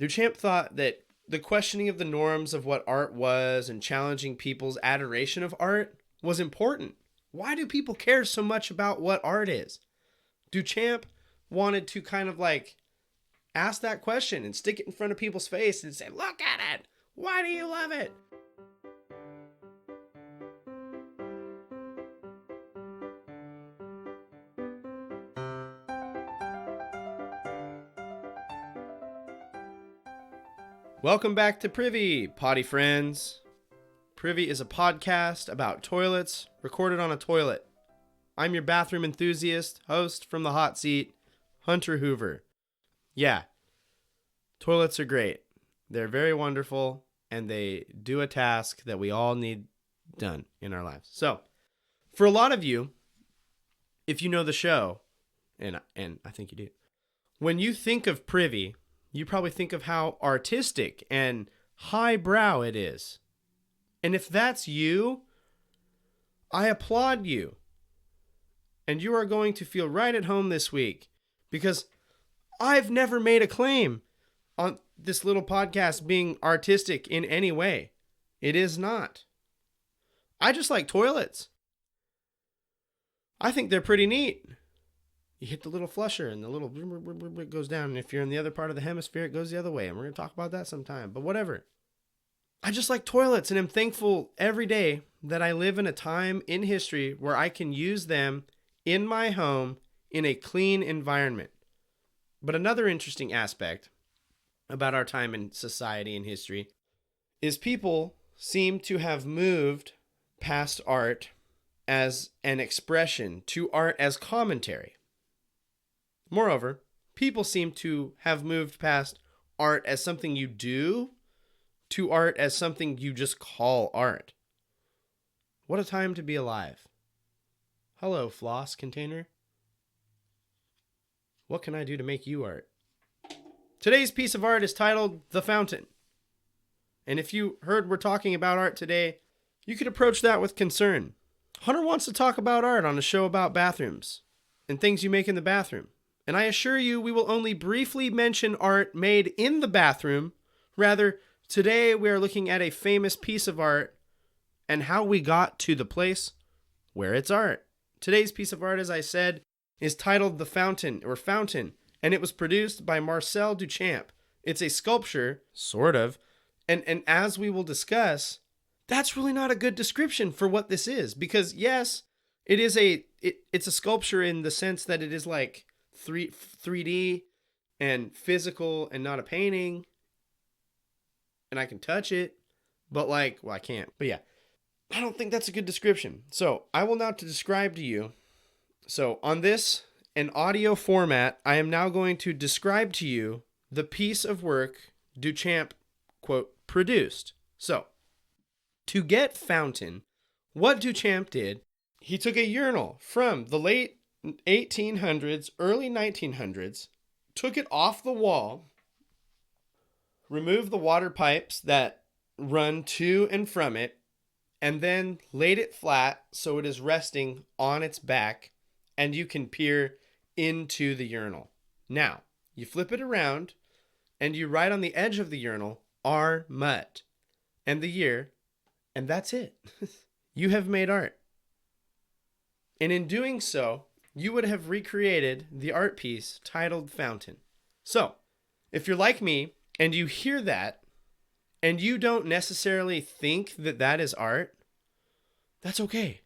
Duchamp thought that the questioning of the norms of what art was and challenging people's adoration of art was important. Why do people care so much about what art is? Duchamp wanted to kind of like ask that question and stick it in front of people's face and say, look at it. Why do you love it? Welcome back to Privy, potty friends. Privy is a podcast about toilets recorded on a toilet. I'm your bathroom enthusiast, host from the hot seat, Hunter Hoover. Yeah, toilets are great. They're very wonderful, and they do a task that we all need done in our lives. So, for a lot of you, if you know the show, and I think you do, when you think of Privy, you probably think of how artistic and highbrow it is. And if that's you, I applaud you. And you are going to feel right at home this week because I've never made a claim on this little podcast being artistic in any way. It is not. I just like toilets. I think they're pretty neat. You hit the little flusher and the little it goes down. And if you're in the other part of the hemisphere, it goes the other way. And we're going to talk about that sometime. But whatever. I just like toilets, and I'm thankful every day that I live in a time in history where I can use them in my home in a clean environment. But another interesting aspect about our time in society and history is people seem to have moved past art as an expression to art as commentary. Moreover, people seem to have moved past art as something you do to art as something you just call art. What a time to be alive. Hello, floss container. What can I do to make you art? Today's piece of art is titled The Fountain. And if you heard we're talking about art today, you could approach that with concern. Hunter wants to talk about art on a show about bathrooms and things you make in the bathroom. And I assure you, we will only briefly mention art made in the bathroom. Rather, today we are looking at a famous piece of art and how we got to the place where it's art. Today's piece of art, as I said, is titled The Fountain, or Fountain, and it was produced by Marcel Duchamp. It's a sculpture, sort of, and as we will discuss, that's really not a good description for what this is, because yes, it's a sculpture in the sense that it is like 3D and physical and not a painting, and I can touch it, but I can't. But yeah, I don't think that's a good description. So I will now to describe to you. So on this, an audio format, I am now going to describe to you the piece of work Duchamp, quote, produced. So to get Fountain, what Duchamp did, he took a urinal from the late 1800s, early 1900s, took it off the wall, removed the water pipes that run to and from it, and then laid it flat so it is resting on its back and you can peer into the urinal. Now, you flip it around and you write on the edge of the urinal, R. Mutt, and the year, and that's it. You have made art. And in doing so, you would have recreated the art piece titled Fountain. So, if you're like me and you hear that and you don't necessarily think that that is art, that's okay,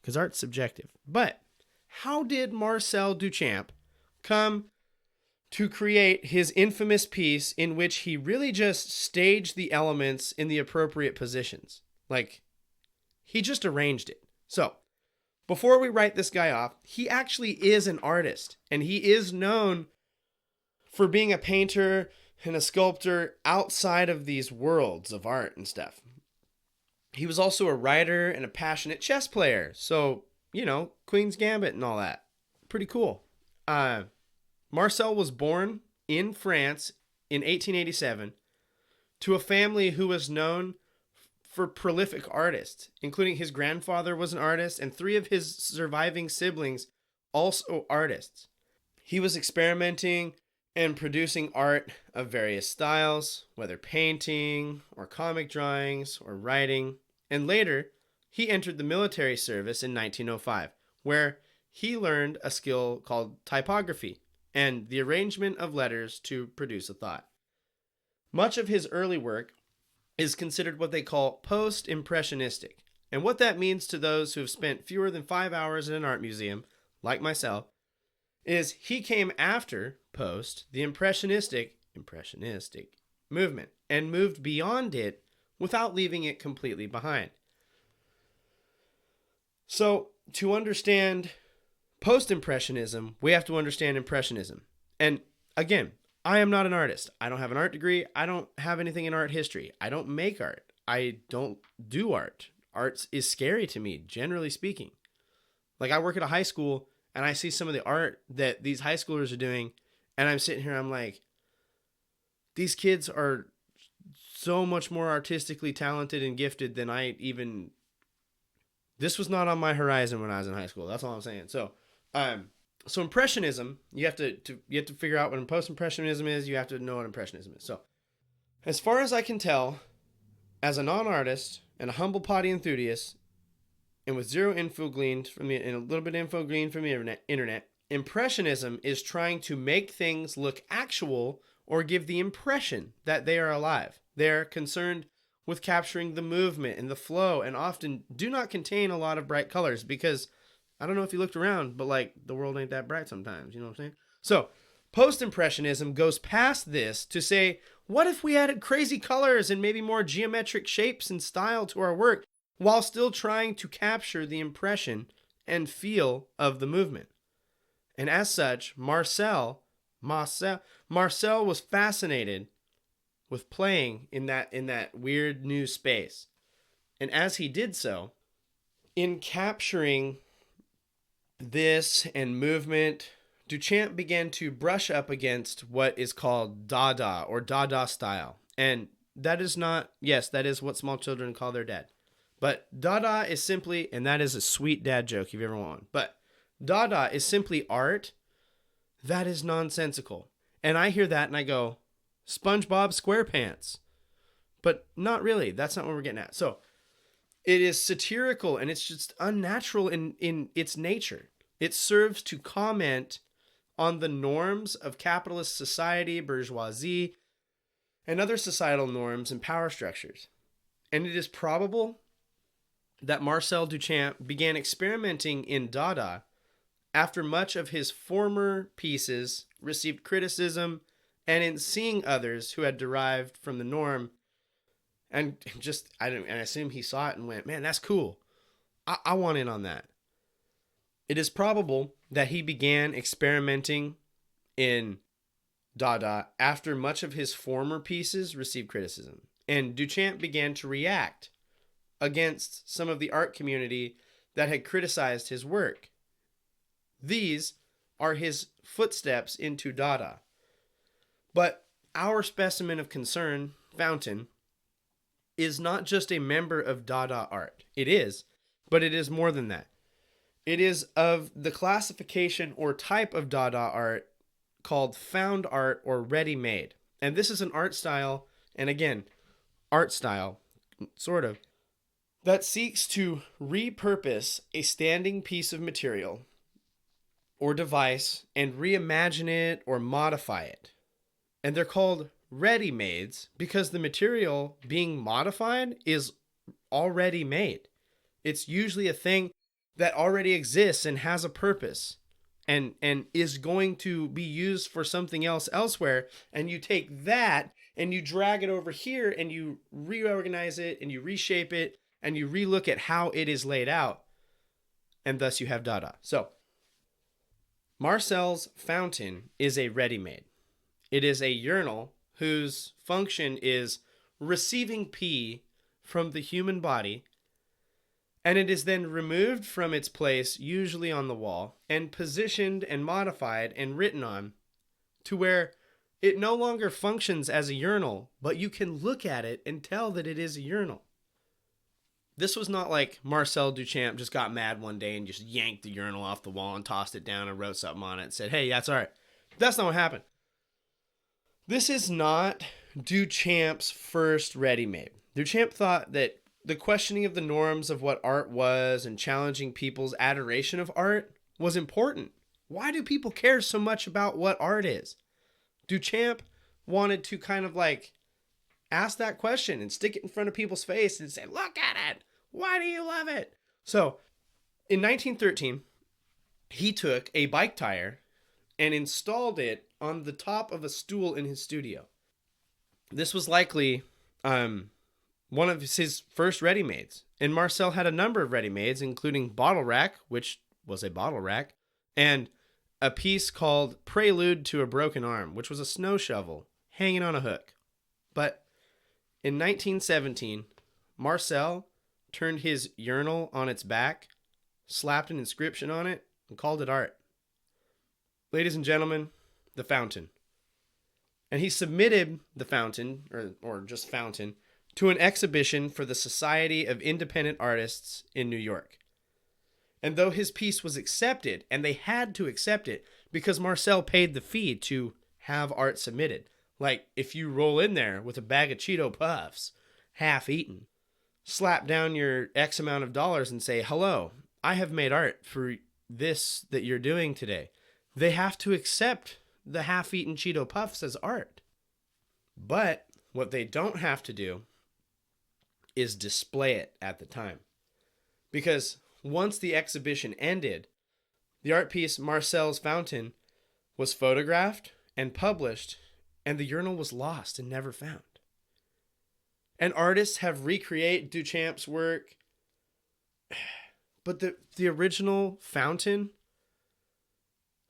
because art's subjective. But how did Marcel Duchamp come to create his infamous piece in which he really just staged the elements in the appropriate positions? He just arranged it. So, before we write this guy off, he actually is an artist, and he is known for being a painter and a sculptor outside of these worlds of art and stuff. He was also a writer and a passionate chess player. So, Queen's Gambit and all that. Pretty cool. Marcel was born in France in 1887 to a family who was known for prolific artists, including his grandfather was an artist and 3 of his surviving siblings also artists. He was experimenting and producing art of various styles, whether painting or comic drawings or writing. And later, he entered the military service in 1905, where he learned a skill called typography and the arrangement of letters to produce a thought. Much of his early work is considered what they call post-impressionistic. And what that means to those who have spent fewer than 5 hours in an art museum, like myself, is he came after post the impressionistic movement and moved beyond it without leaving it completely behind. So, to understand post-impressionism, we have to understand impressionism. And again, I am not an artist. I don't have an art degree. I don't have anything in art history. I don't make art. I don't do art. Art is scary to me, generally speaking. Like, I work at a high school and I see some of the art that these high schoolers are doing, and I'm sitting here, I'm like, these kids are so much more artistically talented and gifted than I even... This was not on my horizon when I was in high school. That's all I'm saying. So impressionism, you have to figure out what post-impressionism is. You have to know what impressionism is. So, as far as I can tell, as a non-artist and a humble potty enthusiast, and with zero info gleaned from the, and a little bit of info gleaned from the internet, impressionism is trying to make things look actual or give the impression that they are alive. They're concerned with capturing the movement and the flow, and often do not contain a lot of bright colors, because I don't know if you looked around, but like, the world ain't that bright sometimes, you know what I'm saying? So post-impressionism goes past this to say, what if we added crazy colors and maybe more geometric shapes and style to our work while still trying to capture the impression and feel of the movement? And as such, Marcel was fascinated with playing in that weird new space. And as he did so, in capturing this and movement, Duchamp began to brush up against what is called Dada or Dada style. And that is what small children call their dad. But Dada is simply, and that is a sweet dad joke if you ever want one, but Dada is simply art that is nonsensical. And I hear that and I go, SpongeBob SquarePants. But not really. That's not what we're getting at. So it is satirical and it's just unnatural in its nature. It serves to comment on the norms of capitalist society, bourgeoisie, and other societal norms and power structures. And it is probable that Marcel Duchamp began experimenting in Dada after much of his former pieces received criticism, and in seeing others who had derived from the norm, and I assume he saw it and went, man, that's cool. I want in on that. It is probable that he began experimenting in Dada after much of his former pieces received criticism, and Duchamp began to react against some of the art community that had criticized his work. These are his footsteps into Dada. But our specimen of concern, Fountain, is not just a member of Dada art. It is, but it is more than that. It is of the classification or type of Dada art called found art or ready-made. And this is an art style, and again, art style, sort of, that seeks to repurpose a standing piece of material or device and reimagine it or modify it. And they're called ready-mades because the material being modified is already made. It's usually a thing that already exists and has a purpose and is going to be used for something else elsewhere. And you take that and you drag it over here and you reorganize it and you reshape it and you relook at how it is laid out. And thus you have Dada. So Marcel's Fountain is a ready-made. It is a urinal whose function is receiving pee from the human body, and it is then removed from its place, usually on the wall, and positioned and modified and written on to where it no longer functions as a urinal, but you can look at it and tell that it is a urinal. This was not like Marcel Duchamp just got mad one day and just yanked the urinal off the wall and tossed it down and wrote something on it and said, hey, that's all right. That's not what happened. This is not Duchamp's first ready-made. Duchamp thought that the questioning of the norms of what art was and challenging people's adoration of art was important. Why do people care so much about what art is? Duchamp wanted to kind of like ask that question and stick it in front of people's face and say, look at it. Why do you love it? So in 1913, he took a bike tire and installed it on the top of a stool in his studio. This was likely one of his first ready-mades. And Marcel had a number of ready-mades, including Bottle Rack, which was a bottle rack, and a piece called Prelude to a Broken Arm, which was a snow shovel hanging on a hook. But in 1917, Marcel turned his urinal on its back, slapped an inscription on it, and called it art. Ladies and gentlemen, the fountain. And he submitted the fountain, or just fountain, to an exhibition for the Society of Independent Artists in New York. And though his piece was accepted, and they had to accept it because Marcel paid the fee to have art submitted. Like if you roll in there with a bag of Cheeto Puffs, half eaten, slap down your X amount of dollars and say, hello, I have made art for this that you're doing today. They have to accept the half-eaten Cheeto Puffs as art. But what they don't have to do is display it at the time. Because once the exhibition ended, the art piece Marcel's Fountain was photographed and published, and the urinal was lost and never found. And artists have recreated Duchamp's work, but the original fountain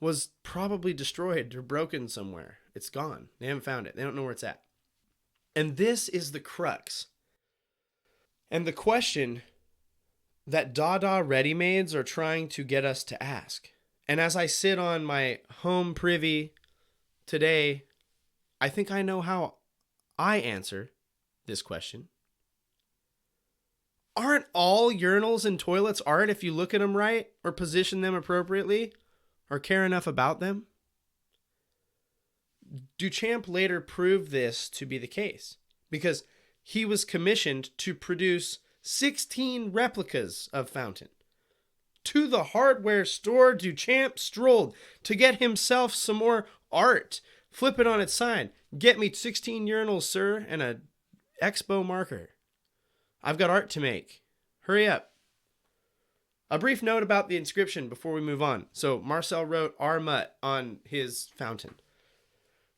was probably destroyed or broken somewhere. It's gone. They haven't found it. They don't know where it's at. And this is the crux. And the question that Dada ready-mades are trying to get us to ask. And as I sit on my home privy today, I think I know how I answer this question. Aren't all urinals and toilets art if you look at them right or position them appropriately or care enough about them? Duchamp later proved this to be the case because he was commissioned to produce 16 replicas of Fountain. To the hardware store, Duchamp strolled to get himself some more art. Flip it on its side. Get me 16 urinals, sir, and a Expo marker. I've got art to make. Hurry up. A brief note about the inscription before we move on. So Marcel wrote R. Mutt on his fountain.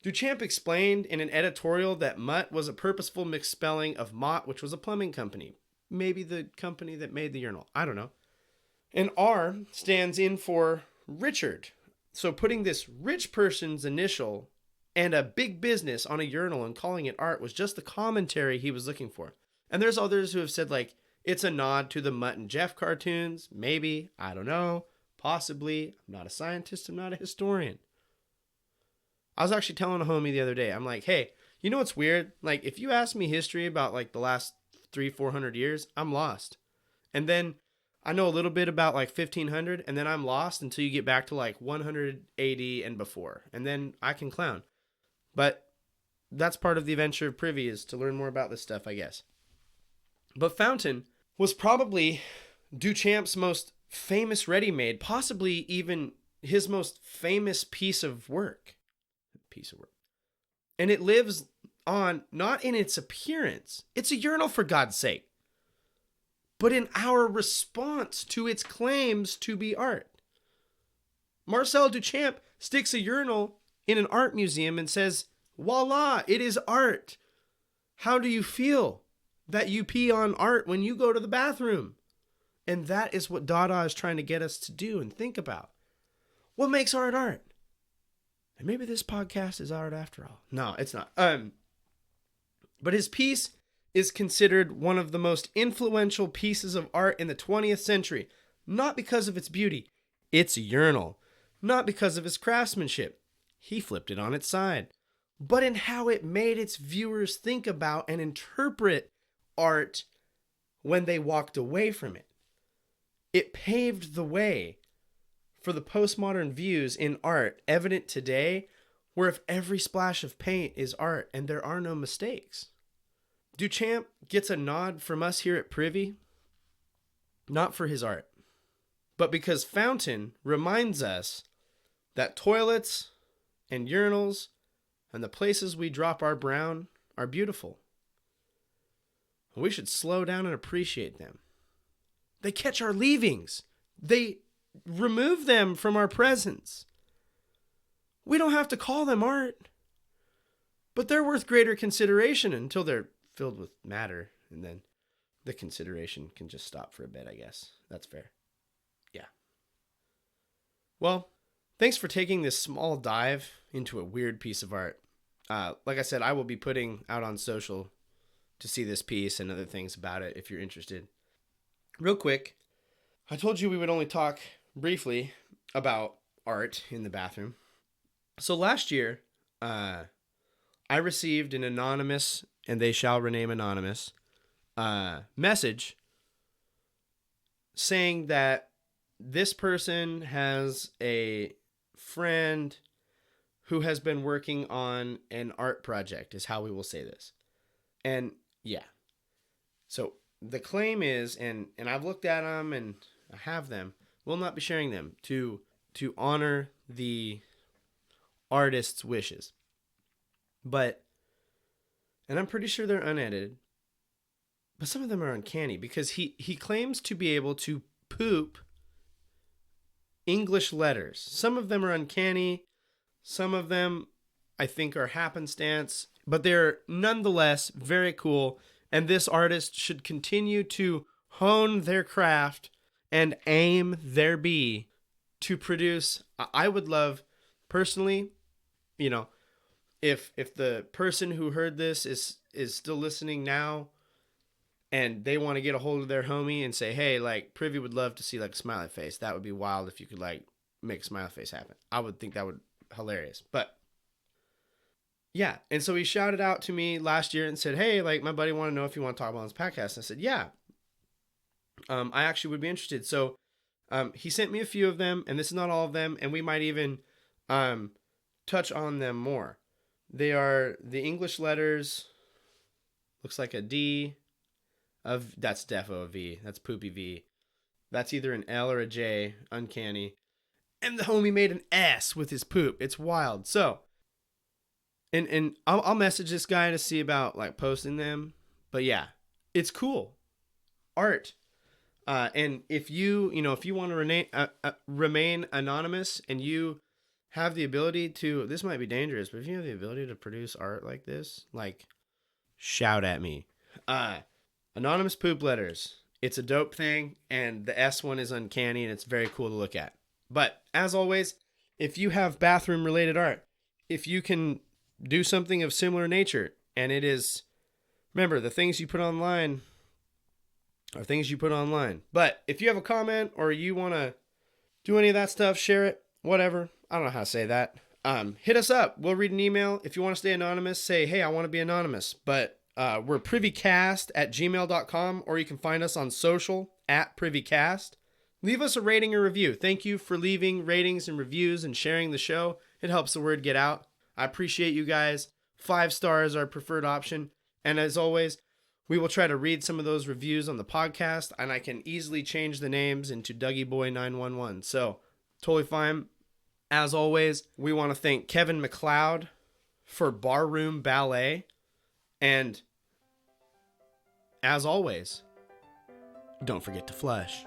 Duchamp explained in an editorial that Mutt was a purposeful misspelling of Mott, which was a plumbing company. Maybe the company that made the urinal. I don't know. And R stands in for Richard. So putting this rich person's initial and a big business on a urinal and calling it art was just the commentary he was looking for. And there's others who have said, like, it's a nod to the Mutt and Jeff cartoons. Maybe. I don't know. Possibly. I'm not a scientist. I'm not a historian. I was actually telling a homie the other day. I'm like, hey, you know what's weird? Like, if you ask me history about, like, the last 300-400 years, I'm lost. And then I know a little bit about, like, 1500, and then I'm lost until you get back to, like, 100 AD and before. And then I can clown. But that's part of the adventure of Privy, is to learn more about this stuff, I guess. But Fountain was probably Duchamp's most famous ready-made, possibly even his most famous piece of work. And it lives on, not in its appearance. It's a urinal, for God's sake. But in our response to its claims to be art. Marcel Duchamp sticks a urinal in an art museum and says, voila, it is art. How do you feel that you pee on art when you go to the bathroom? And that is what Dada is trying to get us to do and think about. What makes art art? And maybe this podcast is art after all. No, it's not. But his piece is considered one of the most influential pieces of art in the 20th century, not because of its beauty. It's a urinal. Not because of its craftsmanship. He flipped it on its side. But in how it made its viewers think about and interpret art when they walked away from it. It paved the way for the postmodern views in art evident today, where if every splash of paint is art and there are no mistakes. Duchamp gets a nod from us here at Privy, not for his art, but because Fountain reminds us that toilets and urinals and the places we drop our brown are beautiful. We should slow down and appreciate them. They catch our leavings. They remove them from our presence. We don't have to call them art, but they're worth greater consideration until they're filled with matter, and then the consideration can just stop for a bit, I guess. That's fair. Yeah. Well, thanks for taking this small dive into a weird piece of art. Like I said, I will be putting out on social to see this piece and other things about it if you're interested. Real quick, I told you we would only talk briefly about art in the bathroom. So last year, I received an anonymous, and they shall remain anonymous, message saying that this person has a friend who has been working on an art project, is how we will say this. And yeah, so the claim is, and I've looked at them and I have them, will not be sharing them to honor the artist's wishes. But, and I'm pretty sure they're unedited, but some of them are uncanny because he claims to be able to poop English letters. Some of them are uncanny. Some of them I think are happenstance, but they're nonetheless very cool. And this artist should continue to hone their craft and aim their bee to produce. I would love, personally, you know, if the person who heard this is still listening now and they want to get a hold of their homie and say, hey, like, Privy would love to see like a smiley face. That would be wild if you could like make a smiley face happen. I would think that would be hilarious. But yeah, and so he shouted out to me last year and said, hey, like, my buddy wanted to know if you want to talk about this podcast. And I said, yeah, I actually would be interested. So he sent me a few of them, and this is not all of them, and we might even touch on them more. They are the English letters, looks like a D, that's defo a V, that's poopy V. That's either an L or a J, uncanny. And the homie made an S with his poop. It's wild. So, and I'll message this guy to see about like posting them. But yeah, it's cool. Art. And if you want to remain anonymous and you have the ability to, this might be dangerous, but if you have the ability to produce art like this, like, shout at me. Anonymous poop letters. It's a dope thing, and the S one is uncanny, and it's very cool to look at. But as always, if you have bathroom related art, if you can do something of similar nature, and it is, remember, the things you put online are things you put online. But if you have a comment or you want to do any of that stuff, share it, whatever. I don't know how to say that. Hit us up. We'll read an email. If you want to stay anonymous, say, hey, I want to be anonymous. But we're privycast@gmail.com, or you can find us on social @privycast. Leave us a rating or review. Thank you for leaving ratings and reviews and sharing the show. It helps the word get out. I appreciate you guys. 5 stars are our preferred option. And as always, we will try to read some of those reviews on the podcast, and I can easily change the names into Dougie Boy 911. So, totally fine. As always, we want to thank Kevin MacLeod for Barroom Ballet. And as always, don't forget to flush.